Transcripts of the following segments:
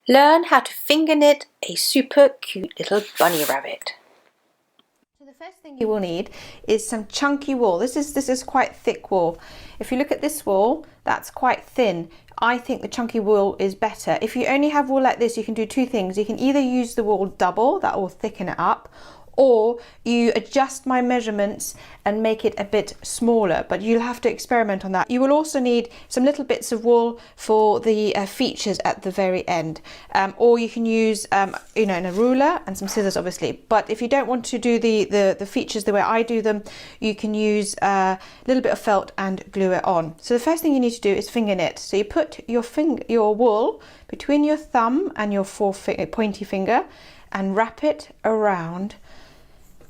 Learn how to finger knit a super cute little bunny rabbit. So the first thing you will need is some chunky wool. This is quite thick wool. If you look at this wool, that's quite thin. I think the chunky wool is better. If you only have wool like this, you can do two things. You can either use the wool double, that will thicken it up, or you adjust my measurements and make it a bit smaller, but you'll have to experiment on that. You will also need some little bits of wool for the features at the very end, or you can use in a ruler and some scissors obviously. But if you don't want to do the features the way I do them, you can use a little bit of felt and glue it on. So the first thing you need to do is finger knit. So you put your wool between your thumb and your pointy finger and wrap it around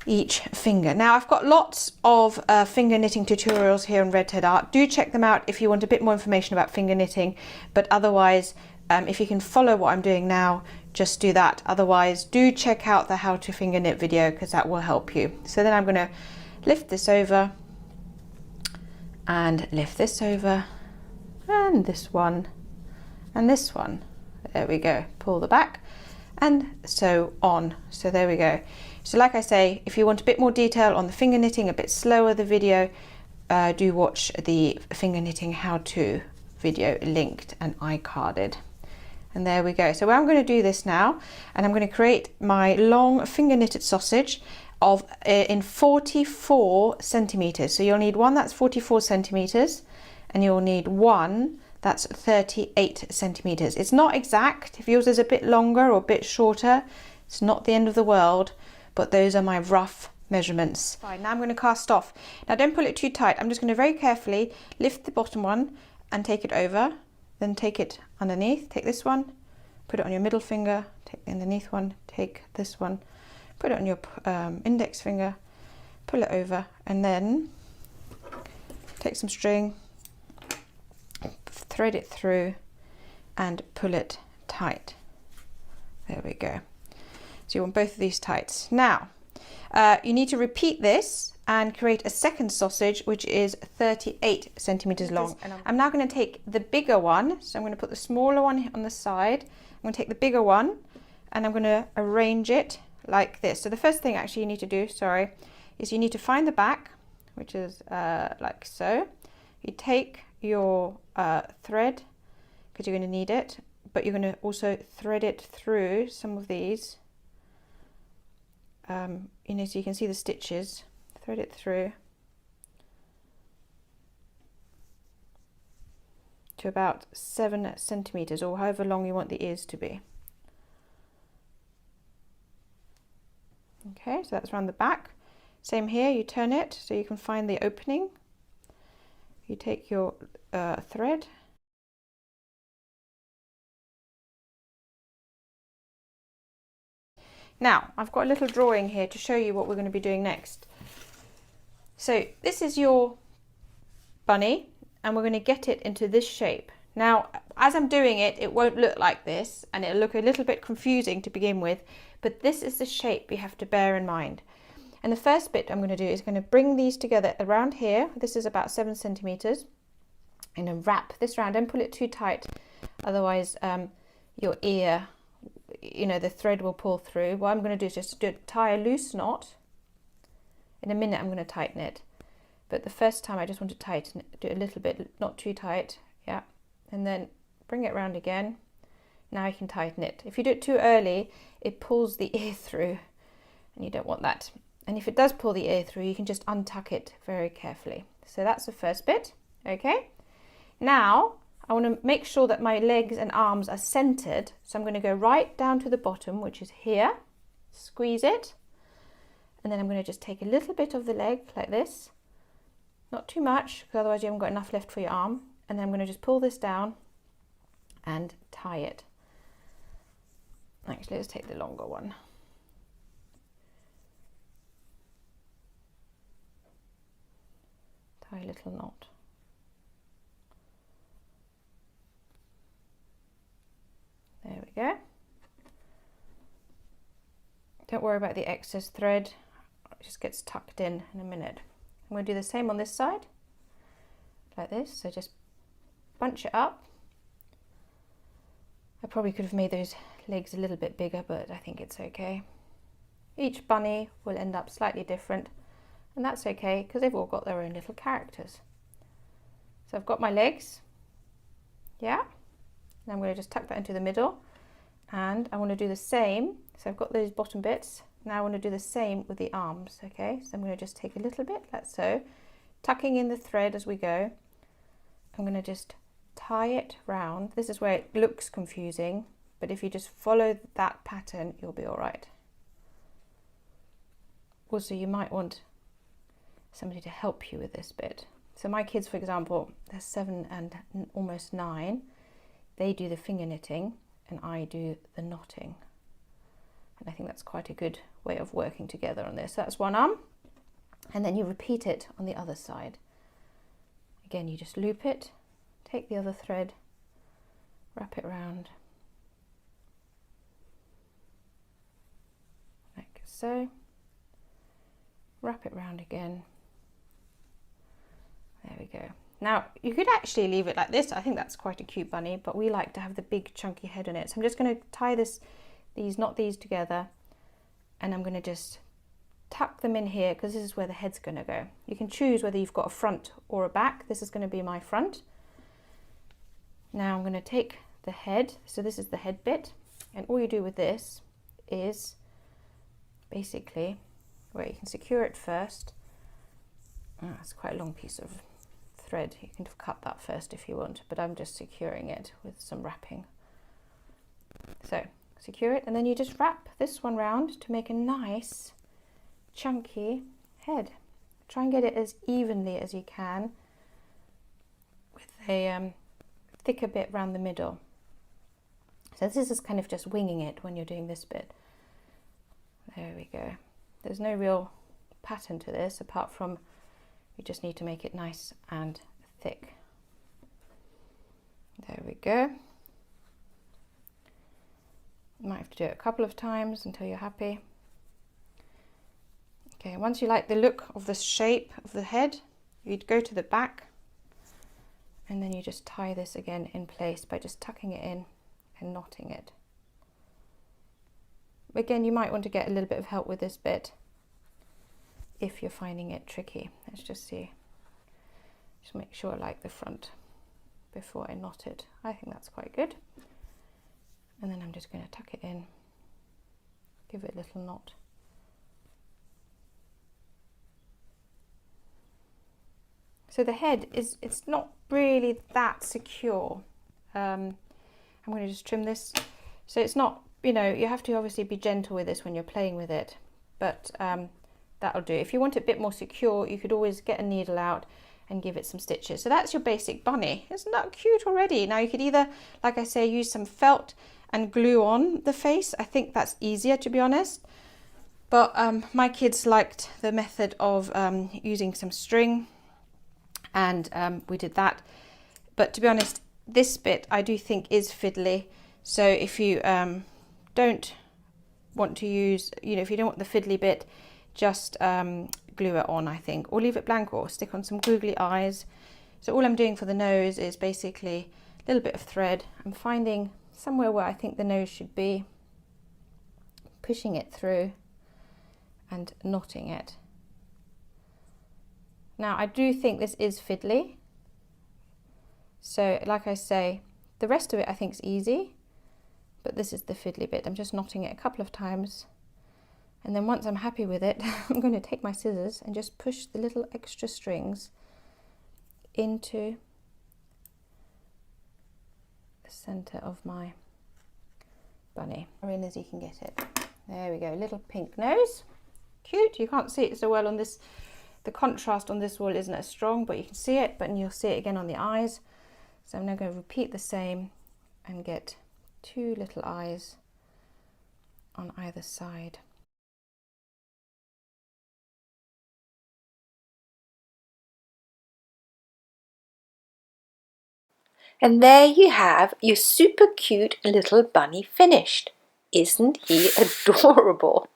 each finger. Now I've got lots of finger knitting tutorials here on Red Thread Art. Do check them out if you want a bit more information about finger knitting, but otherwise if you can follow what I'm doing now, just do that. Otherwise do check out the how to finger knit video, because that will help you. So then I'm going to lift this over and lift this over and this one and this one. There we go. Pull the back and so on. So there we go. So like I say, if you want a bit more detail on the finger knitting, a bit slower the video, do watch the finger knitting how to video linked and iCarded. And there we go. So I'm going to do this now, and I'm going to create my long finger knitted sausage of in 44 centimeters. So you'll need one that's 44 centimeters, and you'll need one that's 38 centimeters. It's not exact. If yours is a bit longer or a bit shorter, it's not the end of the world, but those are my rough measurements. Fine, now I'm going to cast off. Now don't pull it too tight. I'm just going to very carefully lift the bottom one and take it over, then take it underneath. Take this one, put it on your middle finger, take the underneath one, take this one, put it on your index finger, pull it over, and then take some string, thread it through and pull it tight. There we go. So you want both of these tight. Now you need to repeat this and create a second sausage, which is 38 centimeters long. And I'm now going to take the bigger one. So I'm going to put the smaller one on the side. I'm going to take the bigger one and I'm going to arrange it like this. So the first thing actually you need to do, is you need to find the back, which is like so. You take your thread, because you're going to need it, but you're going to also thread it through some of these. So you can see the stitches, thread it through to about 7 centimeters, or however long you want the ears to be. Okay, so that's around the back. Same here, you turn it so you can find the opening. You take your thread, now I've got a little drawing here to show you what we're going to be doing next. So this is your bunny, and we're going to get it into this shape. Now as I'm doing it, it won't look like this, and it'll look a little bit confusing to begin with, but this is the shape you have to bear in mind. And the first bit I'm going to do is going to bring these together around here. This is about 7 centimeters. I'm going to wrap this around. Don't pull it too tight, otherwise your ear, the thread will pull through. What I'm going to do is just tie a loose knot. In a minute I'm going to tighten it, but the first time I just want to tighten it, do it a little bit, not too tight, yeah, and then bring it round again. Now you can tighten it. If you do it too early, it pulls the ear through, and you don't want that. And if it does pull the ear through, you can just untuck it very carefully. So that's the first bit. Okay, now I want to make sure that my legs and arms are centered, so I'm going to go right down to the bottom, which is here, squeeze it, and then I'm going to just take a little bit of the leg like this, not too much, because otherwise you haven't got enough left for your arm, and then I'm going to just pull this down and tie it. Actually, let's take the longer one. Tie a little knot. There we go. Don't worry about the excess thread, it just gets tucked in a minute. I'm going to do the same on this side, like this. So just bunch it up I probably could have made those legs a little bit bigger, but I think it's okay. Each bunny will end up slightly different, and that's okay because they've all got their own little characters. So I've got my legs, yeah, and I'm going to just tuck that into the middle, and I want to do the same. So I've got those bottom bits. Now I want to do the same with the arms, okay? So I'm going to just take a little bit, like so, tucking in the thread as we go. I'm going to just tie it round. This is where it looks confusing, but if you just follow that pattern, you'll be all right. Also, you might want somebody to help you with this bit. So my kids, for example, they're 7 and almost 9. They do the finger knitting and I do the knotting. And I think that's quite a good way of working together on this. So that's one arm, and then you repeat it on the other side. Again, you just loop it, take the other thread, wrap it around, like so, wrap it round again. There we go. Now you could actually leave it like this. I think that's quite a cute bunny, but we like to have the big chunky head on it. So I'm just going to tie knot these together, and I'm going to just tuck them in here because this is where the head's going to go. You can choose whether you've got a front or a back. This is going to be my front. Now I'm going to take the head, so this is the head bit, and all you do with this is basically, where you can secure it first. It's quite a long piece of thread. You can cut that first if you want, but I'm just securing it with some wrapping. So secure it, and then you just wrap this one round to make a nice chunky head. Try and get it as evenly as you can with a thicker bit around the middle. So this is kind of just winging it when you're doing this bit. There we go. There's no real pattern to this apart from you just need to make it nice and thick. There we go. You might have to do it a couple of times until you're happy. Okay, once you like the look of the shape of the head, you'd go to the back, and then you just tie this again in place by just tucking it in and knotting it. Again, you might want to get a little bit of help with this bit if you're finding it tricky. Let's just see. Just make sure I like the front before I knot it. I think that's quite good. And then I'm just going to tuck it in, give it a little knot. So the head it's not really that secure. I'm going to just trim this. So it's not, you know, you have to obviously be gentle with this when you're playing with it, but that'll do. If you want it a bit more secure, you could always get a needle out and give it some stitches. So that's your basic bunny. Isn't that cute already? Now you could either, like I say, use some felt and glue on the face. I think that's easier, to be honest. But my kids liked the method of using some string, and we did that. But to be honest, this bit I do think is fiddly. So if you don't want to use, you know, if you don't want the fiddly bit, just glue it on, I think, or leave it blank, or stick on some googly eyes. So all I'm doing for the nose is basically a little bit of thread. I'm finding somewhere where I think the nose should be, pushing it through and knotting it. Now I do think this is fiddly, so like I say, the rest of it I think is easy, but this is the fiddly bit. I'm just knotting it a couple of times, and then once I'm happy with it, I'm going to take my scissors and just push the little extra strings into the center of my bunny, in as you can get it. There we go, little pink nose, cute. You can't see it so well on this, the contrast on this wall isn't as strong, but you can see it, but you'll see it again on the eyes. So I'm now going to repeat the same and get 2 little eyes on either side. And there you have your super cute little bunny finished. Isn't he adorable?